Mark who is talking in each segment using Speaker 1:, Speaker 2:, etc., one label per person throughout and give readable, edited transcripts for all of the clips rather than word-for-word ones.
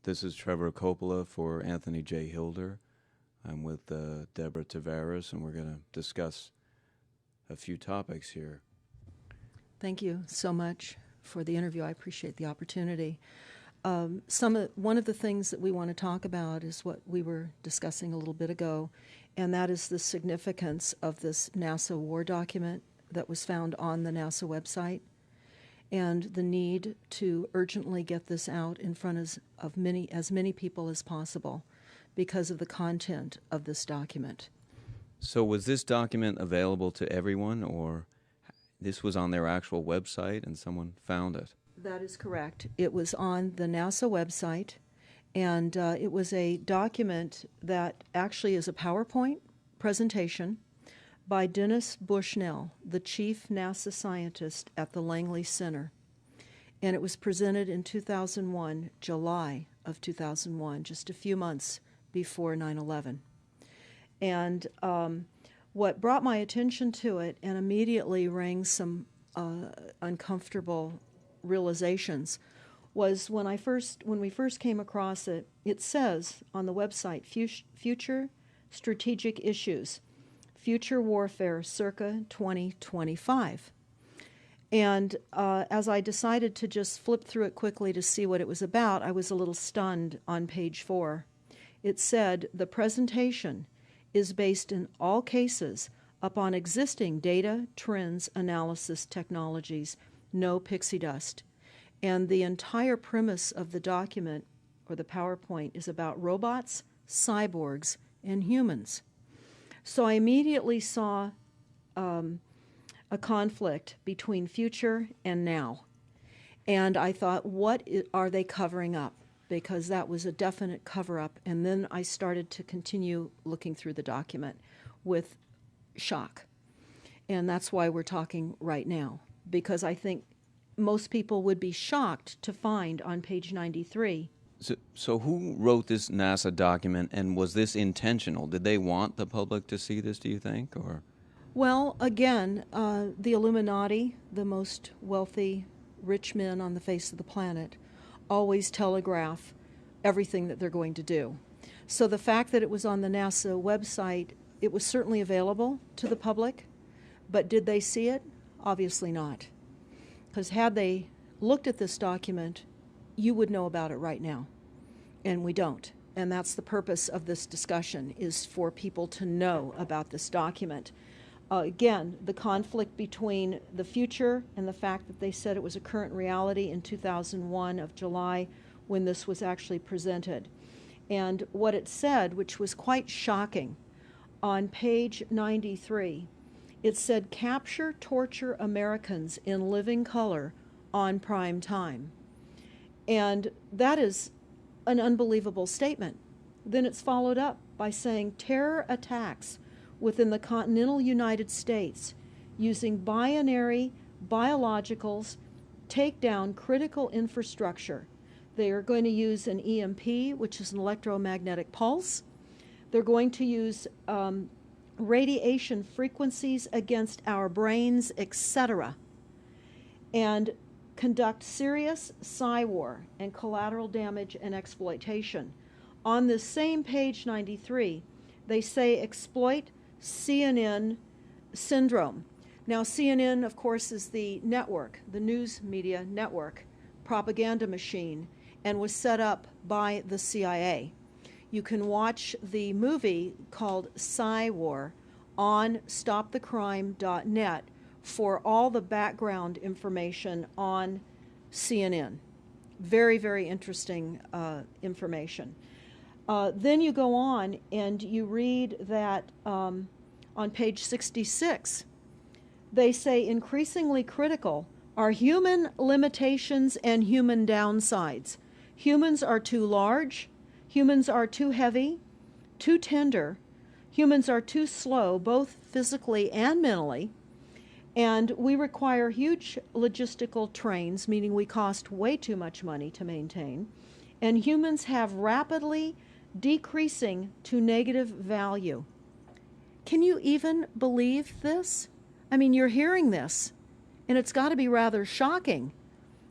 Speaker 1: This is Trevor Coppola for Anthony J. Hilder. I'm with Deborah Tavares, and we're going to discuss a few topics here.
Speaker 2: Thank you so much for the interview. I appreciate the opportunity. One of the things that we want to talk about is what we were discussing a little bit ago, and that is the significance of this NASA war document that was found on the NASA website, and the need to urgently get this out in front of as many people as possible because of the content of this document.
Speaker 1: So was this document available to everyone, or this was on their actual website and someone found it?
Speaker 2: That is correct. It was on the NASA website, and it was a document that actually is a PowerPoint presentation by Dennis Bushnell, the chief NASA scientist at the Langley Center. And it was presented in 2001, July of 2001, just a few months before 9/11. And what brought my attention to it and immediately rang some uncomfortable realizations was when we first came across it. It says on the website, Future Strategic Issues, Future Warfare circa 2025. And as I decided to just flip through it quickly to see what it was about, I was a little stunned on page 4. It said, the presentation is based in all cases upon existing data, trends, analysis technologies, no pixie dust. And the entire premise of the document, or the PowerPoint, is about robots, cyborgs, and humans. So I immediately saw a conflict between future and now. And I thought, what are they covering up? Because that was a definite cover-up. And then I started to continue looking through the document with shock. And that's why we're talking right now, because I think most people would be shocked to find on page 93.
Speaker 1: So who wrote this NASA document, and was this intentional? Did they want the public to see this, do you think? Or?
Speaker 2: Well, again, the Illuminati, the most wealthy, rich men on the face of the planet, always telegraph everything that they're going to do. So the fact that it was on the NASA website, it was certainly available to the public, but did they see it? Obviously not. Because had they looked at this document, you would know about it right now, and we don't. And that's the purpose of this discussion, is for people to know about this document. Again, the conflict between the future and the fact that they said it was a current reality in 2001 of July when this was actually presented. And what it said, which was quite shocking, on page 93, it said, capture, torture Americans in living color on prime time. And that is an unbelievable statement. Then it's followed up by saying terror attacks within the continental United States using binary biologicals take down critical infrastructure. They are going to use an EMP, which is an electromagnetic pulse. They're going to use radiation frequencies against our brains, etc., and conduct serious psy-war and collateral damage and exploitation. On this same page 93, they say exploit CNN syndrome. Now, CNN, of course, is the network, the news media network, propaganda machine, and was set up by the CIA. You can watch the movie called Psy-War on stopthecrime.net for all the background information on CNN. Very, very interesting information. Then you go on and you read that on page 66, they say increasingly critical are human limitations and human downsides. Humans are too large, humans are too heavy, too tender, humans are too slow, both physically and mentally, and we require huge logistical trains, meaning we cost way too much money to maintain, and humans have rapidly decreasing to negative value. Can you even believe this? I mean, you're hearing this, and it's got to be rather shocking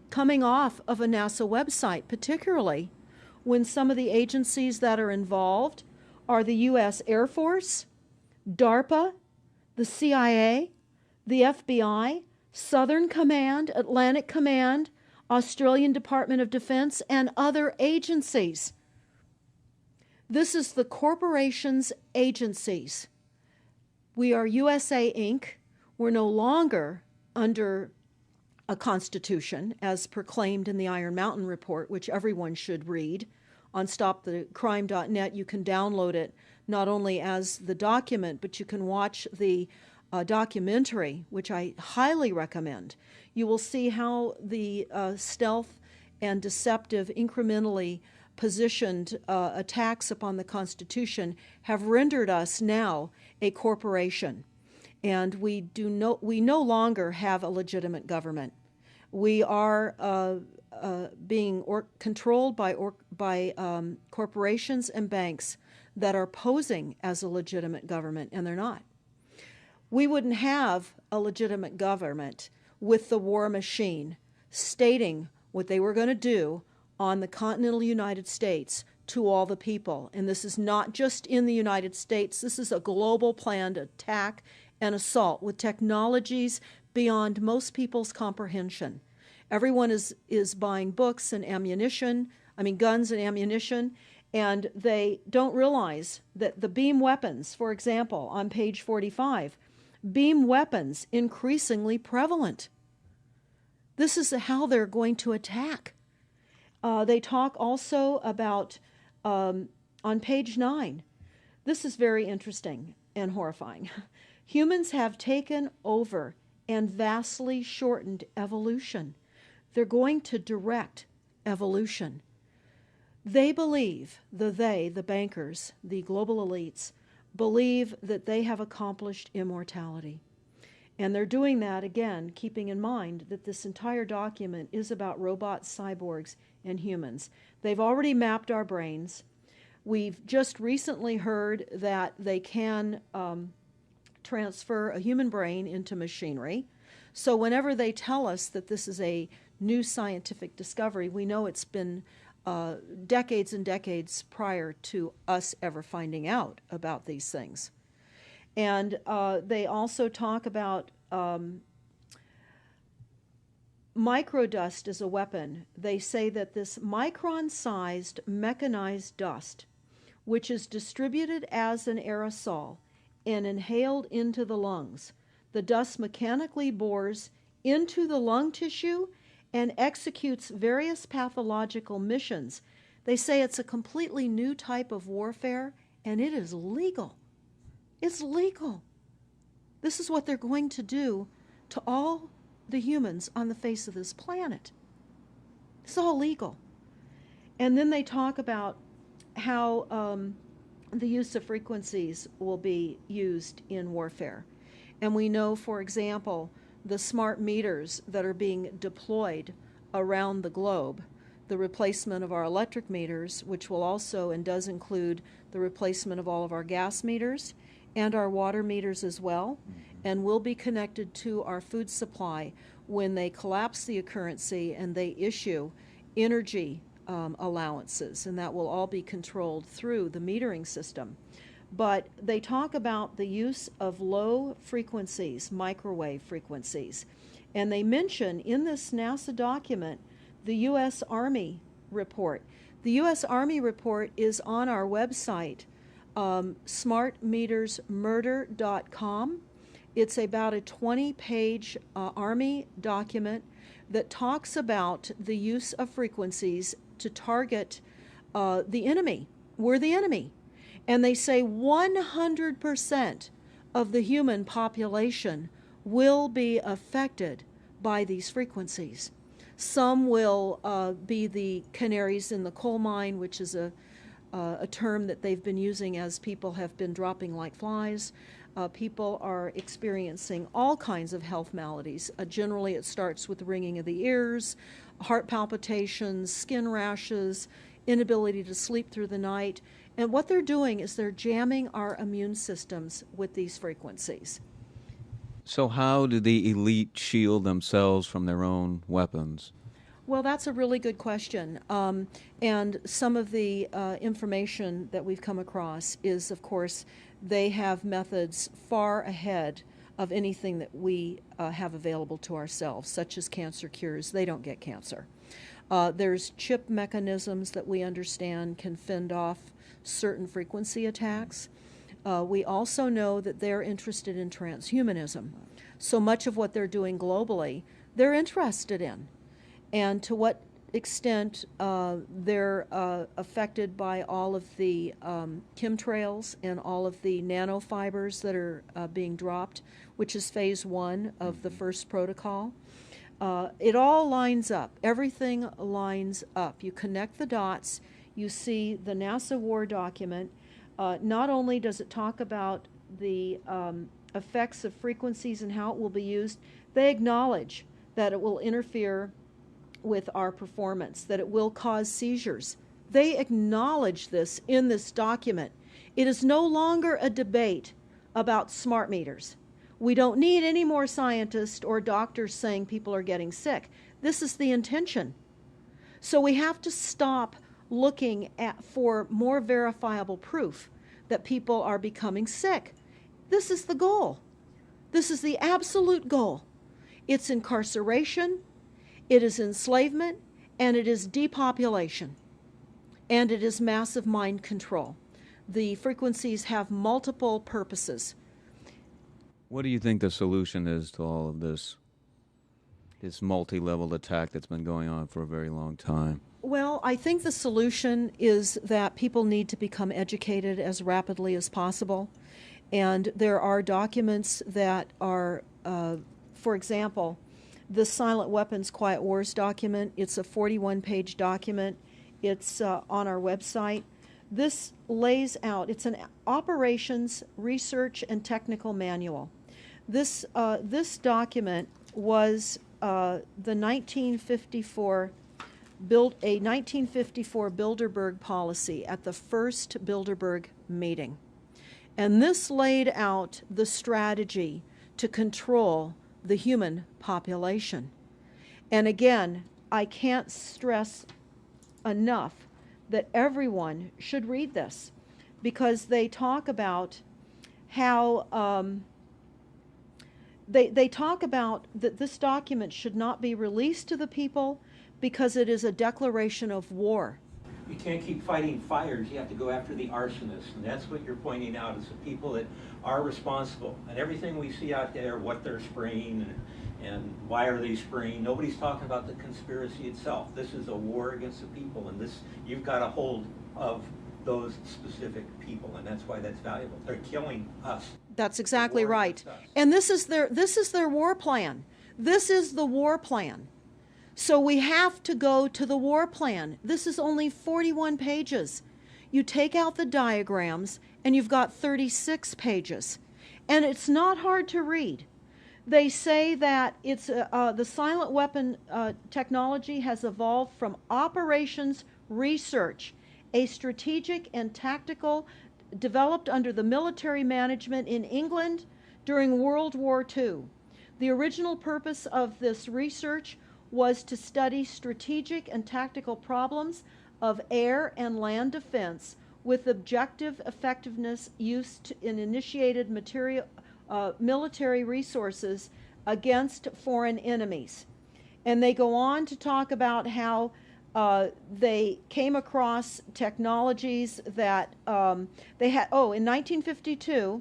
Speaker 2: coming off of a NASA website, particularly when some of the agencies that are involved are the U.S. Air Force, DARPA, the CIA, the FBI, Southern Command, Atlantic Command, Australian Department of Defense, and other agencies. This is the corporation's agencies. We are USA Inc. We're no longer under a constitution as proclaimed in the Iron Mountain Report, which everyone should read. On stopthecrime.net, you can download it not only as the document, but you can watch the documentary, which I highly recommend. You will see how the stealth and deceptive, incrementally positioned attacks upon the Constitution have rendered us now a corporation. And we no longer have a legitimate government. We are being controlled by corporations and banks that are posing as a legitimate government, and they're not. We wouldn't have a legitimate government with the war machine stating what they were going to do on the continental United States to all the people. And this is not just in the United States. This is a global planned attack and assault with technologies beyond most people's comprehension. Everyone is buying books and guns and ammunition, and they don't realize that the beam weapons, for example, on page 45, beam weapons increasingly prevalent. This is how they're going to attack. They talk also about, on page 9, this is very interesting and horrifying. Humans have taken over and vastly shortened evolution. They're going to direct evolution. They believe, the bankers, the global elites, believe that they have accomplished immortality. And they're doing that, again, keeping in mind that this entire document is about robots, cyborgs, and humans. They've already mapped our brains. We've just recently heard that they can transfer a human brain into machinery. So whenever they tell us that this is a new scientific discovery, we know it's been decades and decades prior to us ever finding out about these things. And they also talk about microdust as a weapon. They say that this micron-sized mechanized dust, which is distributed as an aerosol and inhaled into the lungs, the dust mechanically bores into the lung tissue and executes various pathological missions. They say it's a completely new type of warfare, and it is legal. It's legal. This is what they're going to do to all the humans on the face of this planet. It's all legal. And then they talk about how the use of frequencies will be used in warfare. And we know, for example, the smart meters that are being deployed around the globe, the replacement of our electric meters, which will also and does include the replacement of all of our gas meters and our water meters as well, and will be connected to our food supply when they collapse the currency and they issue energy allowances, and that will all be controlled through the metering system. But they talk about the use of low frequencies, microwave frequencies, and they mention in this NASA document the U.S. Army report. The U.S. Army report is on our website, smartmetersmurder.com. It's about a 20-page Army document that talks about the use of frequencies to target the enemy. We're the enemy. And they say 100% of the human population will be affected by these frequencies. Some will be the canaries in the coal mine, which is a term that they've been using as people have been dropping like flies. People are experiencing all kinds of health maladies. Generally, it starts with the ringing of the ears, heart palpitations, skin rashes, inability to sleep through the night. And what they're doing is they're jamming our immune systems with these frequencies.
Speaker 1: So how do the elite shield themselves from their own weapons?
Speaker 2: Well, that's a really good question. And some of the information that we've come across is, of course, they have methods far ahead of anything that we have available to ourselves, such as cancer cures. They don't get cancer. There's chip mechanisms that we understand can fend off certain frequency attacks. We also know that they're interested in transhumanism. So much of what they're doing globally, they're interested in. And to what extent they're affected by all of the chemtrails and all of the nanofibers that are being dropped, which is phase 1 of the first protocol. It all lines up. Everything lines up. You connect the dots. You see the NASA war document. Not only does it talk about the effects of frequencies and how it will be used, they acknowledge that it will interfere with our performance, that it will cause seizures. They acknowledge this in this document. It is no longer a debate about smart meters. We don't need any more scientists or doctors saying people are getting sick. This is the intention. So we have to stop looking for more verifiable proof that people are becoming sick. This is the goal. This is the absolute goal. It's incarceration, it is enslavement, and it is depopulation, and it is massive mind control. The frequencies have multiple purposes.
Speaker 1: What do you think the solution is to all of this multi-level attack that's been going on for a very long time?
Speaker 2: Well, I think the solution is that people need to become educated as rapidly as possible. And there are documents that are, for example, the Silent Weapons Quiet Wars document. It's a 41-page document. It's on our website. This lays out, it's an operations, research, and technical manual. This document was the 1954 a 1954 Bilderberg policy at the first Bilderberg meeting. And this laid out the strategy to control the human population. And again, I can't stress enough that everyone should read this, because they talk about how they talk about that this document should not be released to the people because it is a declaration of war.
Speaker 3: You can't keep fighting fires. You have to go after the arsonists, and that's what you're pointing out, is the people that are responsible. And everything we see out there, what they're spraying and why are they spraying, nobody's talking about the conspiracy itself. This is a war against the people, and this, you've got a hold of those specific people, and that's why that's valuable. They're killing us.
Speaker 2: That's exactly right. And this is their war plan. This is the war plan. So we have to go to the war plan. This is only 41 pages. You take out the diagrams and you've got 36 pages. And it's not hard to read. They say that it's the silent weapon technology has evolved from operations research, a strategic and tactical developed under the military management in England during World War II. The original purpose of this research was to study strategic and tactical problems of air and land defense with objective effectiveness used in initiated military resources against foreign enemies. And they go on to talk about how they came across technologies that they had. Oh, in 1952,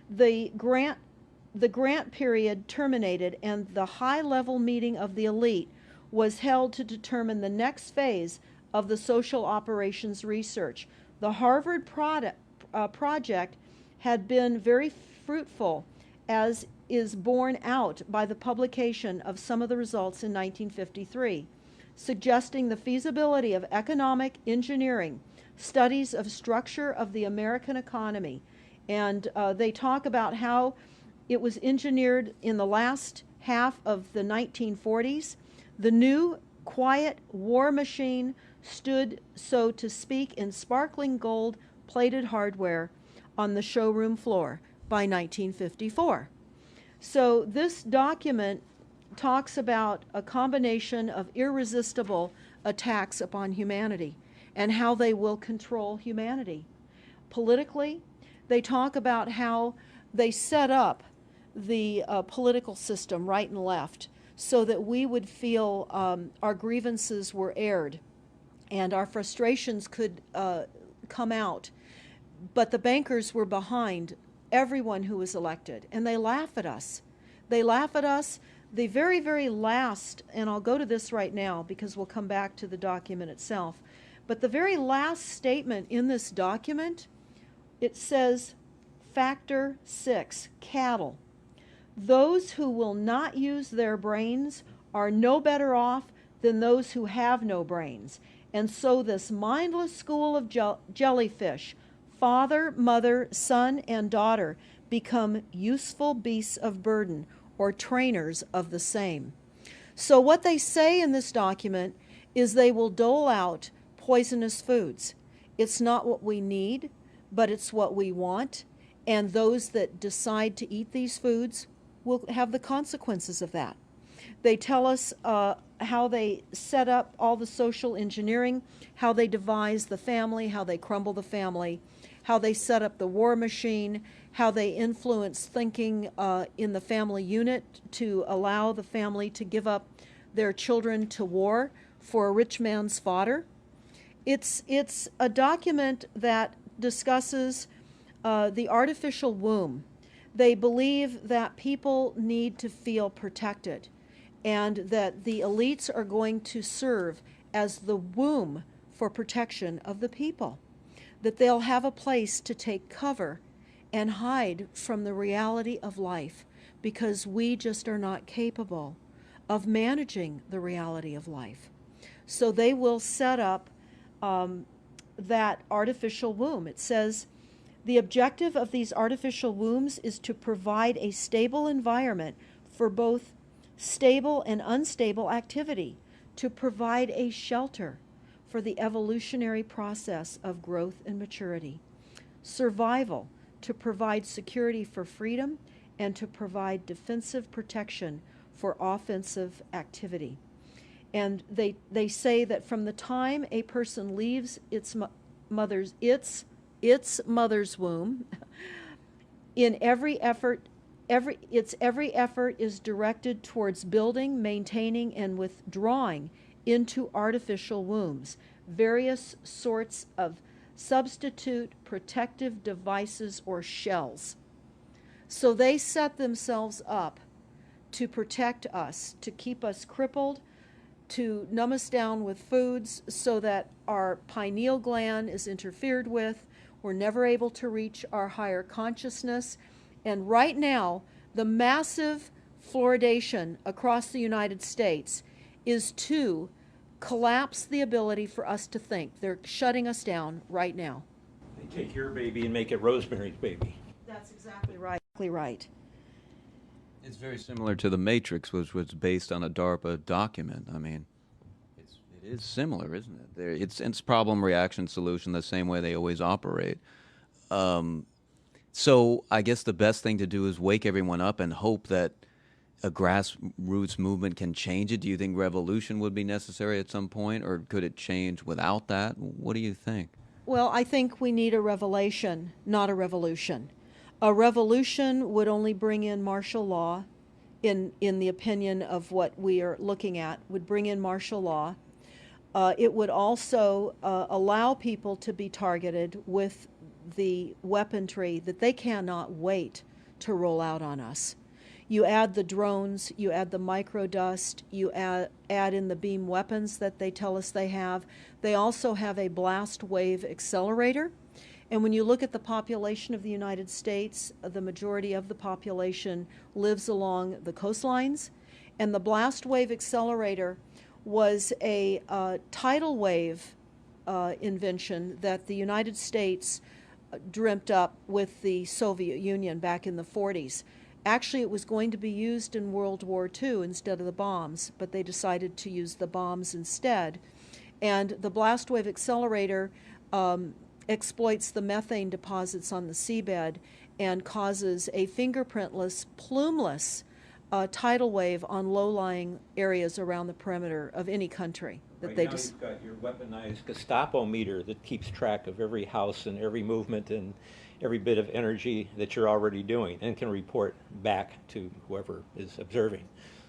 Speaker 2: the grant period terminated, and the high-level meeting of the elite was held to determine the next phase of the social operations research. The Harvard project had been very fruitful, as is borne out by the publication of some of the results in 1953, suggesting the feasibility of economic engineering, studies of structure of the American economy. And they talk about how it was engineered in the last half of the 1940s. The new, quiet war machine stood, so to speak, in sparkling gold-plated hardware on the showroom floor by 1954. So this document talks about a combination of irresistible attacks upon humanity and how they will control humanity. Politically, they talk about how they set up the political system, right and left, so that we would feel our grievances were aired and our frustrations could come out. But the bankers were behind everyone who was elected, and they laugh at us. They laugh at us. The very, very last, and I'll go to this right now because we'll come back to the document itself, but the very last statement in this document, it says, Factor 6, cattle. Those who will not use their brains are no better off than those who have no brains. And so this mindless school of jellyfish, father, mother, son, and daughter, become useful beasts of burden, or trainers of the same. So what they say in this document is they will dole out poisonous foods. It's not what we need, but it's what we want, and those that decide to eat these foods will have the consequences of that. They tell us how they set up all the social engineering, how they devise the family, how they crumble the family, how they set up the war machine, how they influence thinking in the family unit to allow the family to give up their children to war for a rich man's fodder. It's a document that discusses the artificial womb. They believe that people need to feel protected and that the elites are going to serve as the womb for protection of the people, that they'll have a place to take cover and hide from the reality of life because we just are not capable of managing the reality of life. So they will set up that artificial womb. It says, the objective of these artificial wombs is to provide a stable environment for both stable and unstable activity, to provide a shelter for the evolutionary process of growth and maturity, survival, to provide security for freedom, and to provide defensive protection for offensive activity. And they say that from the time a person leaves its mother's womb, in every effort is directed towards building, maintaining, and withdrawing into artificial wombs various sorts of substitute protective devices or shells. So they set themselves up to protect us, to keep us crippled, to numb us down with foods so that our pineal gland is interfered with. We're never able to reach our higher consciousness. And right now, the massive fluoridation across the United States is to collapse the ability for us to think. They're shutting us down right now.
Speaker 3: They take your baby and make it Rosemary's Baby.
Speaker 2: That's exactly right. Exactly right.
Speaker 1: It's very similar to The Matrix, which was based on a DARPA document. I mean, it is similar, isn't it? It's problem, reaction, solution, the same way they always operate. So I guess the best thing to do is wake everyone up and hope that a grassroots movement can change it. Do you think revolution would be necessary at some point, or could it change without that? What do you think?
Speaker 2: Well, I think we need a revelation, not a revolution. A revolution would only bring in martial law, in the opinion of what we are looking at, would bring in martial law. It would also allow people to be targeted with the weaponry that they cannot wait to roll out on us. You add the drones, you add the microdust, you add in the beam weapons that they tell us they have. They also have a blast wave accelerator. And when you look at the population of the United States, the majority of the population lives along the coastlines. And the blast wave accelerator was a tidal wave invention that the United States dreamt up with the Soviet Union back in the 40s. Actually, it was going to be used in World War II instead of the bombs, but they decided to use the bombs instead. And the blast wave accelerator exploits the methane deposits on the seabed and causes a fingerprintless, plumeless tidal wave on low-lying areas around the perimeter of any country that
Speaker 3: Right
Speaker 2: they
Speaker 3: now,
Speaker 2: just.
Speaker 3: you've got your weaponized Gestapo meter that keeps track of every house and every movement and every bit of energy that you're already doing and can report back to whoever is observing.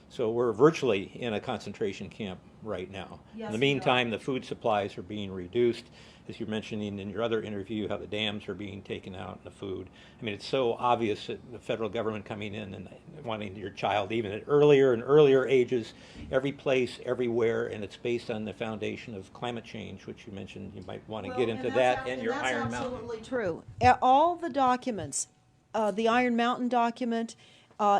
Speaker 3: So we're virtually in a concentration camp right now.
Speaker 2: Yes,
Speaker 3: In the
Speaker 2: we are.
Speaker 3: meantime, the food supplies are being reduced. As you're mentioning in your other interview, how the dams are being taken out and the food. I mean, it's so obvious that the federal government coming in and wanting your child even at earlier and earlier ages, every place, everywhere, and it's based on the foundation of climate change, which you mentioned. You might want to get into that and your Iron Mountain.
Speaker 2: That's absolutely true. All the documents, the Iron Mountain document,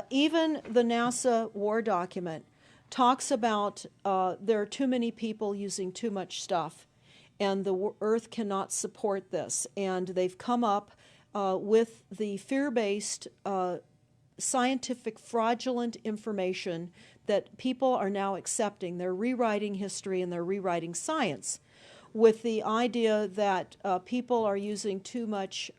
Speaker 2: even the NASA war document, talks about there are too many people using too much stuff, and the Earth cannot support this. And they've come up with the fear-based, scientific, fraudulent information that people are now accepting. They're rewriting history and they're rewriting science with the idea that people are using too much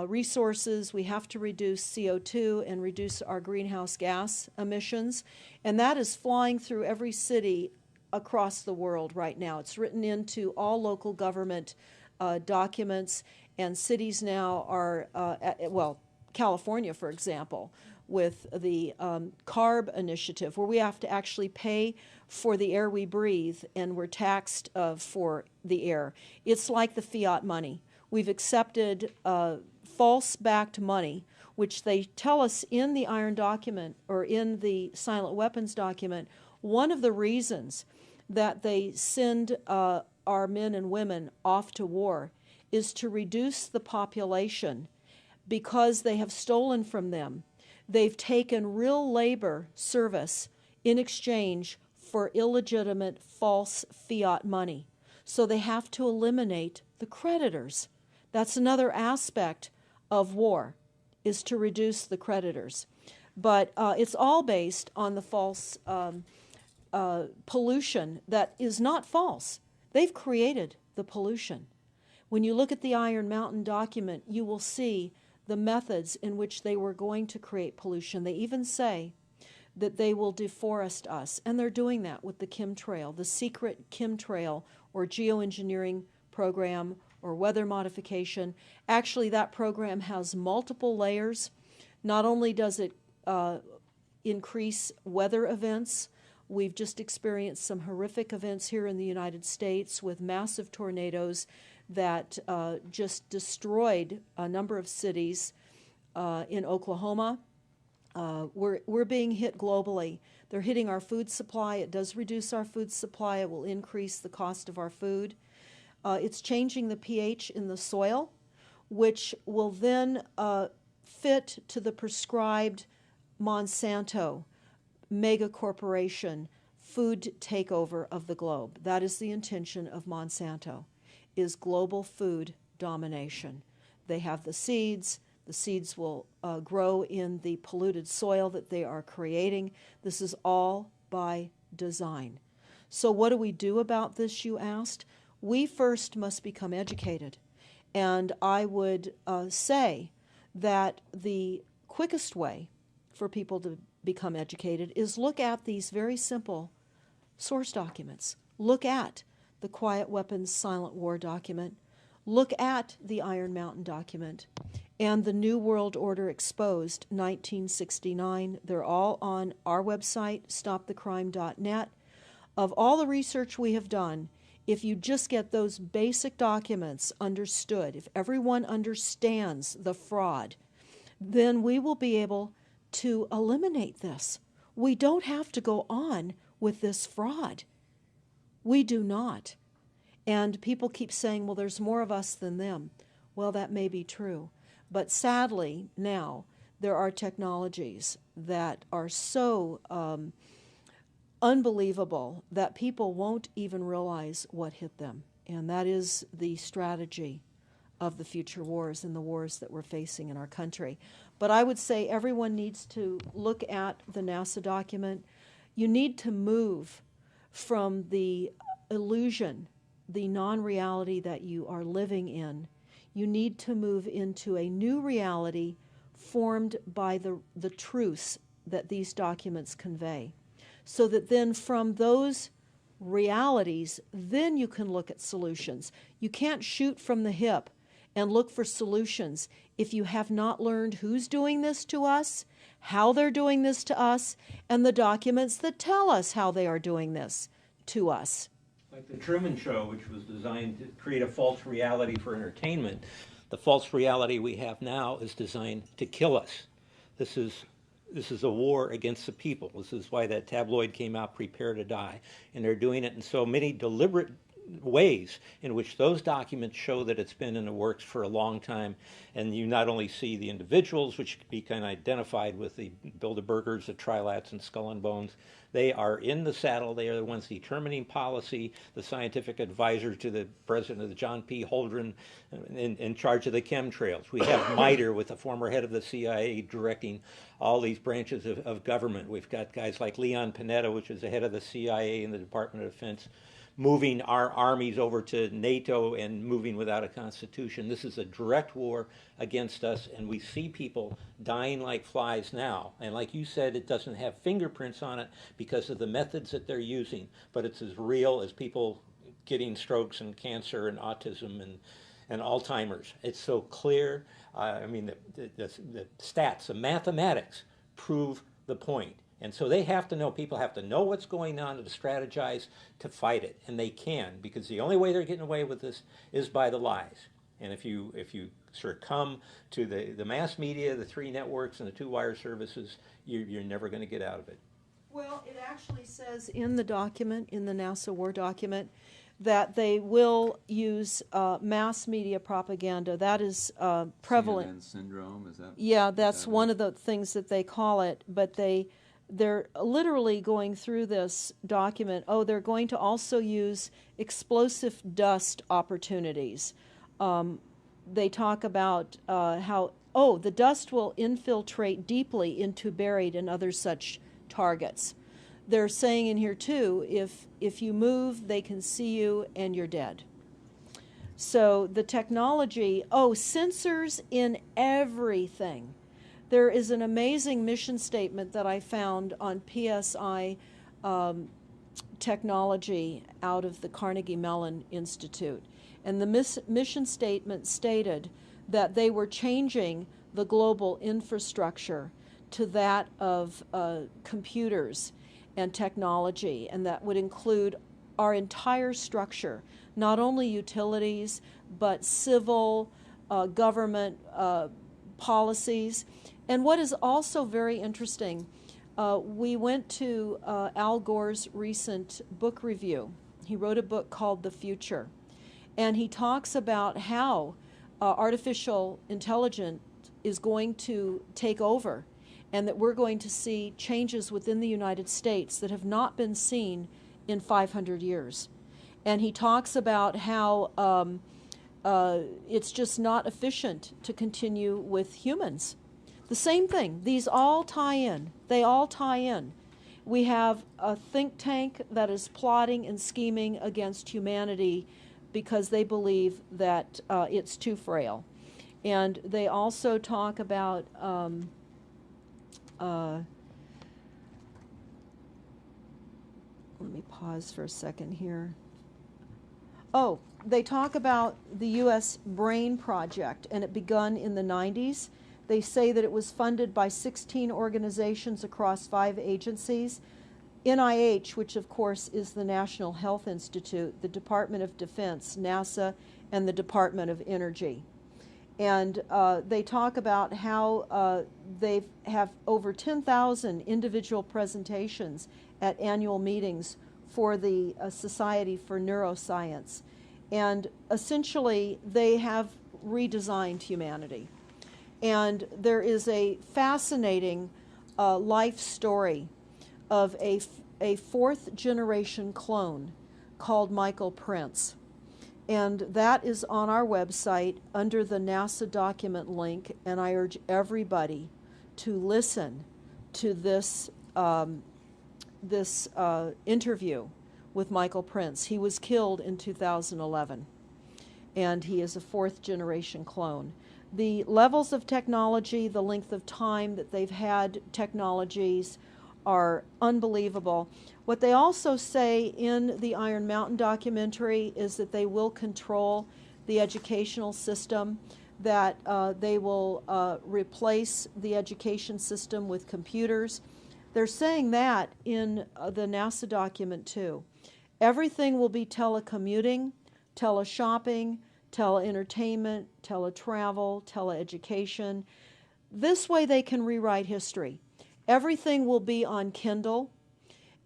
Speaker 2: resources. We have to reduce CO2 and reduce our greenhouse gas emissions. And that is flying through every city across the world right now. It's written into all local government documents, and cities now are, well, California, for example, with the CARB initiative, where we have to actually pay for the air we breathe, and we're taxed for the air. It's like the fiat money. We've accepted false-backed money, which they tell us in the Iron document, or in the Silent Weapons document, one of the reasons that they send our men and women off to war is to reduce the population because they have stolen from them. They've taken real labor service in exchange for illegitimate false fiat money. So they have to eliminate the creditors. That's another aspect of war, is to reduce the creditors. But it's all based on the false pollution that is not false. They've created the pollution. When you look at the Iron Mountain document, you will see the methods in which they were going to create pollution. They even say that they will deforest us, and they're doing that with the chemtrail, the secret chemtrail or geoengineering program or weather modification. Actually, that program has multiple layers. Not only does it increase weather events, we've just experienced some horrific events here in the United States with massive tornadoes that just destroyed a number of cities in Oklahoma. We're being hit globally. They're hitting our food supply. It does reduce our food supply. It will increase the cost of our food. It's changing the pH in the soil, which will then fit to the prescribed Monsanto mega corporation food takeover of the globe. That is the intention of Monsanto, is global food domination. They have the seeds. The seeds will grow in the polluted soil that they are creating. This is all by design. So what do we do about this, you asked? We first must become educated. And I would say that the quickest way for people to become educated is look at these very simple source documents. Look at the Quiet Weapons Silent War document. Look at the Iron Mountain document and the New World Order Exposed 1969. They're all on our website, stopthecrime.net. Of all the research we have done, if you just get those basic documents understood, if everyone understands the fraud, then we will be able to eliminate this. We don't have to go on with this fraud. We do not. And people keep saying, well, there's more of us than them. Well, that may be true. But sadly, now, there are technologies that are so unbelievable that people won't even realize what hit them. And that is the strategy of the future wars and the wars that we're facing in our country. But I would say everyone needs to look at the NASA document. You need to move from the illusion, the non-reality that you are living in. You need to move into a new reality formed by the truths that these documents convey. So that then from those realities, then you can look at solutions. You can't shoot from the hip and look for solutions if you have not learned who's doing this to us, how they're doing this to us, and the documents that tell us how they are doing this to us.
Speaker 3: Like the Truman Show, which was designed to create a false reality for entertainment, the false reality we have now is designed to kill us. This is a war against the people. This is why that tabloid came out, Prepare to Die. And they're doing it in so many deliberate ways in which those documents show that it's been in the works for a long time. And you not only see the individuals, which could be kind of identified with the Bilderbergers, the Trilats, and Skull and Bones. They are in the saddle. They are the ones determining policy, the scientific advisors to the president of the John P. Holdren in charge of the chemtrails. We have MITRE with the former head of the CIA directing all these branches of government. We've got guys like Leon Panetta, which is the head of the CIA and the Department of Defense, moving our armies over to NATO and moving without a constitution. This is a direct war against us, and we see people dying like flies now. And like you said, it doesn't have fingerprints on it because of the methods that they're using, but it's as real as people getting strokes and cancer and autism and Alzheimer's. It's so clear. I mean, the stats, the mathematics prove the point. And so they have to know, people have to know what's going on to strategize to fight it. And they can, because the only way they're getting away with this is by the lies. And if you succumb to the mass media, the three networks, and the two wire services, you're never going to get out of it.
Speaker 2: Well, it actually says in the document, in the NASA War document, that they will use mass media propaganda. That is prevalent.
Speaker 1: CNN syndrome, is that?
Speaker 2: Yeah, that's one of the things that they call it. But they're literally going through this document. Oh, they're going to also use explosive dust opportunities. They talk about how, the dust will infiltrate deeply into buried and other such targets. They're saying in here, too, if you move, they can see you and you're dead. So the technology, sensors in everything. There is an amazing mission statement that I found on PSI technology out of the Carnegie Mellon Institute. And the mission statement stated that they were changing the global infrastructure to that of computers and technology, and that would include our entire structure, not only utilities, but civil, government policies. And what is also very interesting, we went to Al Gore's recent book review. He wrote a book called The Future, and he talks about how artificial intelligence is going to take over, and that we're going to see changes within the United States that have not been seen in 500 years. And he talks about how it's just not efficient to continue with humans. The same thing. These all tie in. They all tie in. We have a think tank that is plotting and scheming against humanity because they believe that it's too frail. And they also talk about let me pause for a second here. They talk about the U.S. Brain Project, and it begun in the 90s. They say that it was funded by 16 organizations across 5 agencies. NIH, which of course is the National Health Institute, the Department of Defense, NASA, and the Department of Energy. And they talk about how they have over 10,000 individual presentations at annual meetings for the Society for Neuroscience. And essentially, they have redesigned humanity. And there is a fascinating life story of a 4th generation clone called Michael Prince. And that is on our website under the NASA document link, and I urge everybody to listen to this interview with Michael Prince. He was killed in 2011, and he is a 4th generation clone. The levels of technology, the length of time that they've had technologies are unbelievable. What they also say in the Iron Mountain documentary is that they will control the educational system, that they will replace the education system with computers. They're saying that in the NASA document too. Everything will be telecommuting, teleshopping, teleentertainment, teletravel, teleeducation. This way they can rewrite history. Everything will be on Kindle,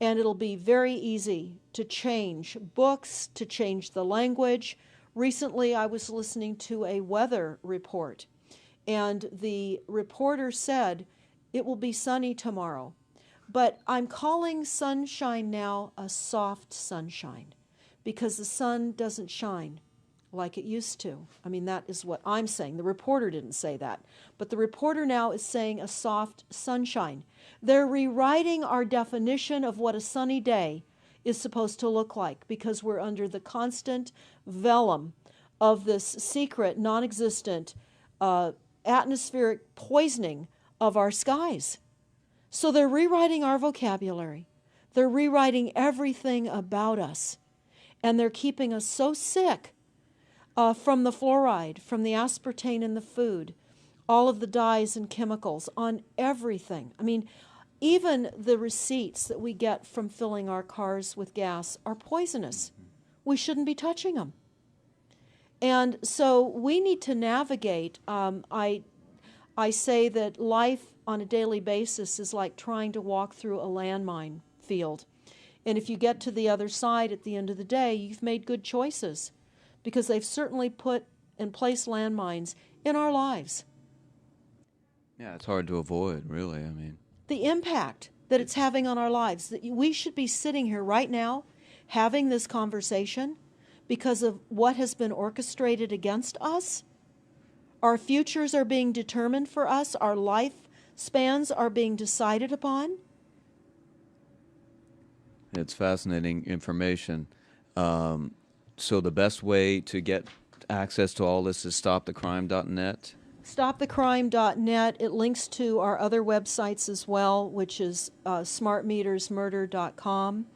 Speaker 2: and it'll be very easy to change books, to change the language. Recently, I was listening to a weather report, and the reporter said, it will be sunny tomorrow. But I'm calling sunshine now a soft sunshine, because the sun doesn't shine like it used to. I mean, that is what I'm saying. The reporter didn't say that. But the reporter now is saying a soft sunshine. They're rewriting our definition of what a sunny day is supposed to look like, because we're under the constant vellum of this secret, non-existent atmospheric poisoning of our skies. So they're rewriting our vocabulary. They're rewriting everything about us. And they're keeping us so sick from the fluoride, from the aspartame in the food, all of the dyes and chemicals on everything. I mean, even the receipts that we get from filling our cars with gas are poisonous. We shouldn't be touching them. And so we need to navigate. I say that life on a daily basis is like trying to walk through a landmine field. And if you get to the other side at the end of the day, you've made good choices, because they've certainly put and placed landmines in our lives.
Speaker 1: Yeah, it's hard to avoid, really. I mean,
Speaker 2: The impact that it's having on our lives, that we should be sitting here right now having this conversation because of what has been orchestrated against us. Our futures are being determined for us. Our lifespans are being decided upon.
Speaker 1: it's fascinating information. So the best way to get access to all this is stopthecrime.net.
Speaker 2: StopTheCrime.net. It links to our other websites as well, which is smartmetersmurder.com.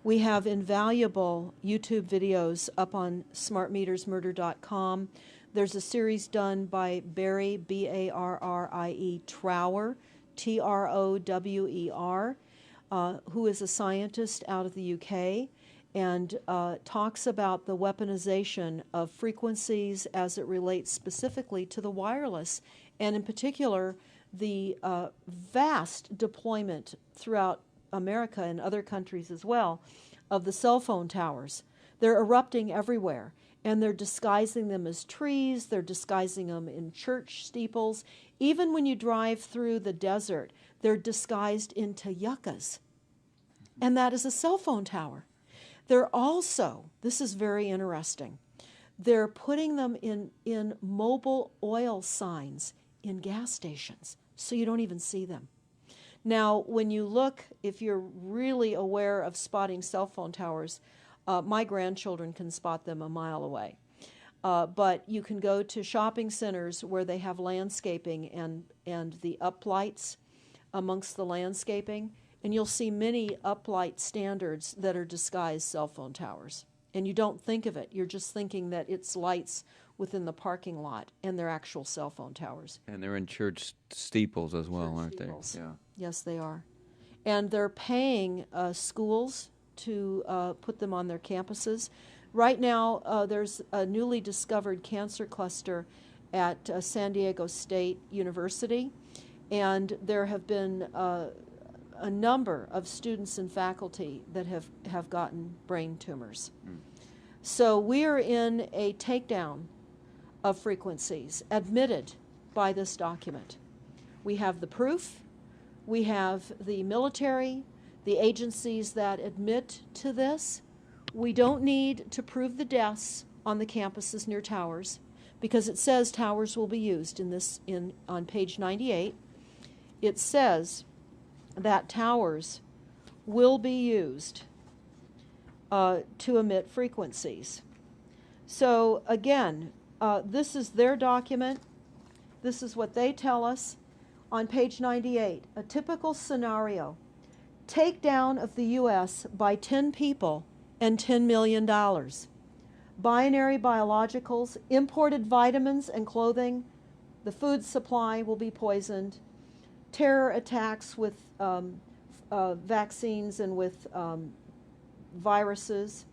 Speaker 2: We have invaluable YouTube videos up on smartmetersmurder.com. There's a series done by Barry, B-A-R-R-I-E, Trower, T-R-O-W-E-R, who is a scientist out of the UK, and talks about the weaponization of frequencies as it relates specifically to the wireless, and in particular, the vast deployment throughout America and other countries as well of the cell phone towers. They're erupting everywhere, and they're disguising them as trees, they're disguising them in church steeples. Even when you drive through the desert, they're disguised into yuccas, and that is a cell phone tower. They're also, this is very interesting, they're putting them in mobile oil signs in gas stations, so you don't even see them. Now, when you look, if you're really aware of spotting cell phone towers, my grandchildren can spot them a mile away. But you can go to shopping centers where they have landscaping and the uplights amongst the landscaping, and you'll see many uplight standards that are disguised cell phone towers. And you don't think of it. You're just thinking that it's lights within the parking lot, and they're actual cell phone towers.
Speaker 1: And they're in church steeples as well,
Speaker 2: Church
Speaker 1: aren't
Speaker 2: steeples.
Speaker 1: they? Yeah.
Speaker 2: Yes, they are. And they're paying schools to put them on their campuses. Right now, there's a newly discovered cancer cluster at San Diego State University, and there have been a number of students and faculty that have gotten brain tumors. So we are in a takedown of frequencies admitted by this document. We have the proof, we have the military, the agencies that admit to this. We don't need to prove the deaths on the campuses near towers, because it says towers will be used on page 98. It says that towers will be used to emit frequencies. So again, this is their document. This is what they tell us on page 98. A typical scenario: takedown of the U.S. by 10 people and $10 million. Binary biologicals, imported vitamins and clothing, the food supply will be poisoned. Terror attacks with vaccines and with viruses.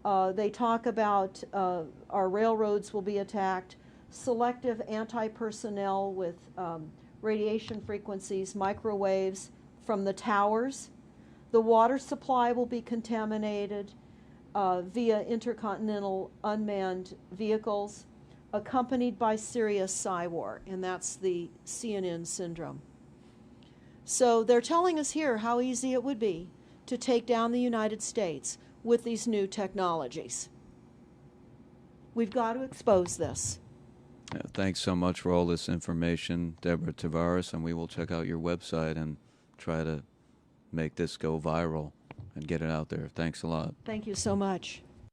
Speaker 2: They talk about our railroads will be attacked. Selective anti-personnel with radiation frequencies, microwaves from the towers. The water supply will be contaminated via intercontinental unmanned vehicles, accompanied by serious psy-war, and that's the CNN syndrome. So they're telling us here how easy it would be to take down the United States with these new technologies. We've got to expose this.
Speaker 1: Thanks so much for all this information, Deborah Tavares, and we will check out your website and try to make this go viral and get it out there. Thanks a lot.
Speaker 2: Thank you so much.